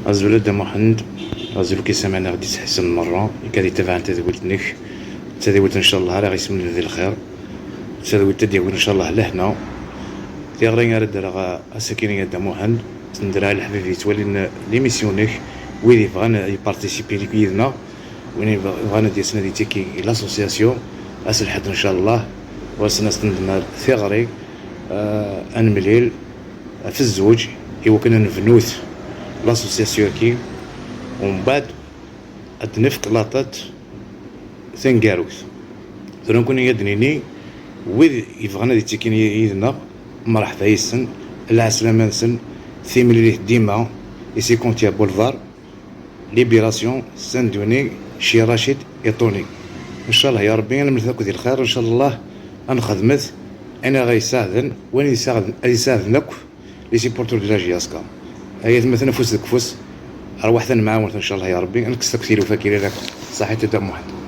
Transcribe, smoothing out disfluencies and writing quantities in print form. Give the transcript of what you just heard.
أزول دا محمد أزول كي سمعنا غادي تحسن مرة كادي تبع تدولتنك تدولت إن شاء الله راه غيسمن ذي الخير تدولت ديال إن شاء الله لهنا تيغرين رد راه أساكيني دا محمد تندرها الحبيبي تولي ليميسيونيك ويلي بغانا يبارتيسيبي ليك يدنا وين بغانا ديسنا دي تيكي لاسوسياسيون أس الحد إن شاء الله واسنا ستندنا ثغري أنمليل في الزوج إوا كنا نفنوث لاسوسياسيون كي ومن بعد أدنفك لاطات ثنقاروث ثرون كون يدنيني ويد يبغانا دي تيكي يدنا مرحبا يسن العسلامة نسن ثيملي ليه ديما إسي كونتيا بولفار ليبيراسيون ساندوني شي راشد يطوني ان شاء الله يا ربي انا نمثلك ديال الخير ان شاء الله غنخدمت انا غيساعدن وين يساعدنك لي سيبورتور ديال جياسكا هي مثلا فوس ديك فوس ارواح نعاون ان شاء الله يا ربي نكستك كثير وفاكر لك صحيت تا محمد